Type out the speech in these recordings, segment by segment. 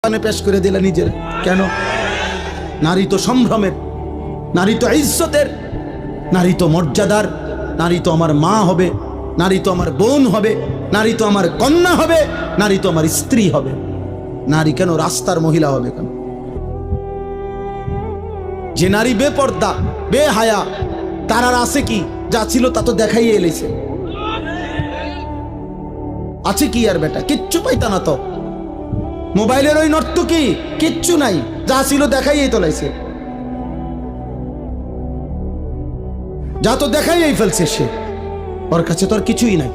পেশ করে দিলা নিজের। কেন? নারী তো সম্ভ্রমের, নারী তো ইজ্জতের, নারী তো মর্যাদার, নারী তো আমার মা হবে, নারী তো আমার বোন হবে, নারী তো আমার কন্যা হবে, নারী তো আমার স্ত্রী হবে। নারী কেন রাস্তার মহিলা হবে কেন? যে নারী বেপর্দা বেহায়া তার আর আছে কি? যা ছিল তা তো দেখাইয়ে এলেছে। আছে কি আর বেটা? কিচ্ছু পাইতা না তো। মোবাইলের ওই নর্তকী কিচ্ছু নাই, যা ছিল দেখাইয়েই তোলাইছে, যা তো দেখাইয়েই ফেলছে সে। ওর কাছে তো আর কিছুই নাই,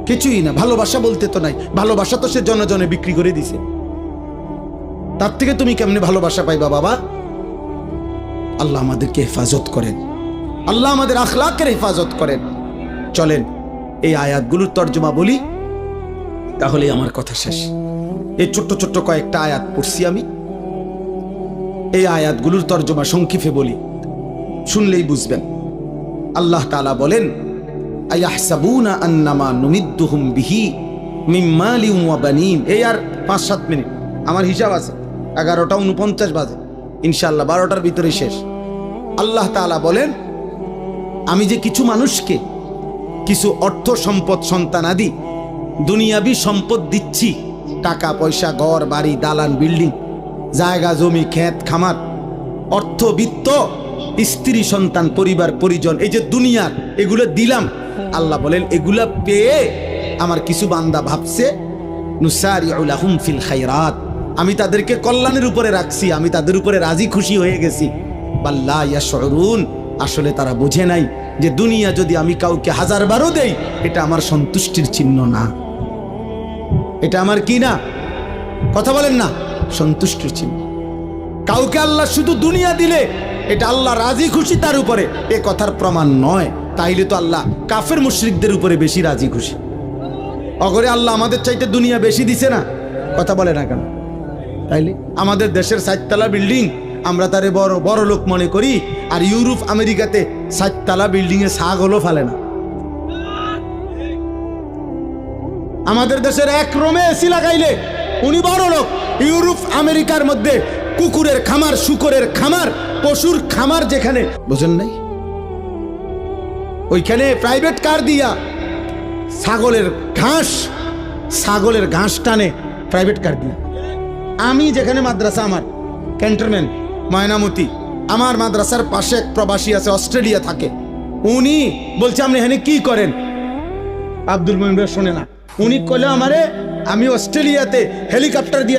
কিছুই না। ভালোবাসা বলতে তো নাই, ভালোবাসা তো সে জনে জনে বিক্রি করে দিছে। তার থেকে তুমি কেমনে ভালোবাসা পাইবা বাবা? আল্লাহ আমাদেরকে হেফাজত করেন, আল্লাহ আমাদের আখলাকের হেফাজত করেন। চলেন এই আয়াতগুলোর তর্জমা বলি, তাহলে আমার কথা শেষ। এই ছোট্ট ছোট্ট কয়েকটা আয়াত পড়ছি আমি, এই আয়াতগুলোর তর্জমা সংক্ষেপে বলি, শুনলেই বুঝবেন। আল্লাহ তাআলা বলেন, আয়াহসাবুনা আন্নামা নুমিদ্দুহুম বিহি মিন মালিন ওয়া বানিন। এই আর 5-7 মিনিট, আমার হিসাব আছে 11:49 বাজে, ইনশাআল্লাহ 12টার ভিতরে শেষ। আল্লাহ তাআলা বলেন, আমি যে কিছু মানুষকে কিছু অর্থ সম্পদ সন্তানাদি দুনিয়াবি সম্পদ দিচ্ছি, টাকা পয়সা, ঘর বাড়ি, দালান বিল্ডিং, জায়গা জমি, ক্ষেত খামার, অর্থ বিত্ত, স্ত্রী সন্তান, পরিবার পরিজন, এই যে দুনিয়ার এগুলো দিলাম। আল্লাহ বলেন, এগুলা পেয়ে আমার কিছু বান্দা ভাবছে নুসারিউ লাহুম ফিল খায়রাত, আমি তাদেরকে কল্যাণের উপরে রাখছি, আমি তাদের উপরে রাজি খুশি হয়ে গেছি। বাল্লা ইয়াশউরুন, আসলে তারা বোঝে নাই যে দুনিয়া যদি আমি কাউকে 1000 বারও দেই, এটা আমার সন্তুষ্টির চিহ্ন না, এটা আমার কি না? কথা বলেন না, সন্তুষ্টির চিহ্ন। কাউকে আল্লাহ শুধু দুনিয়া দিলে এটা আল্লাহ রাজি খুশি তার উপরে, এ কথার প্রমাণ নয়। তাইলে তো আল্লাহ কাফের মুশরিকদের উপরে বেশি রাজি খুশি। অগরে আল্লাহ আমাদের চাইতে দুনিয়া বেশি দিছে না? কথা বলে না কেন? তাইলে আমাদের দেশের 7 তলা বিল্ডিং আমরা তারে বড় বড় লোক মনে করি, আর ইউরোপ আমেরিকাতে 7 তলা বিল্ডিং এ ছাগলও ফেলে না। আমাদের দেশের এক রুমে এসি লাগাইলে উনি বড় লোক, ইউরোপ আমেরিকার মধ্যে কুকুরের খামার, শুকরের খামার, পশুর খামার যেখানে, বুঝেন নাই, ওইখানে প্রাইভেট কার দিয়া ছাগলের ঘাস টানে প্রাইভেট কার দিয়া। আমি যেখানে মাদ্রাসা, আমার ক্যান্টনমেন্ট ময়নামতি, আমার মাদ্রাসার পাশে এক প্রবাসী আছে, অস্ট্রেলিয়া থাকে। উনি বলছে, আপনি এখানে কি করেন? আব্দুল মুমিন ভাই শোনে না, উনি কইলে আমারে, আমি অস্ট্রেলিয়াতে হেলিকপ্টার দিয়ে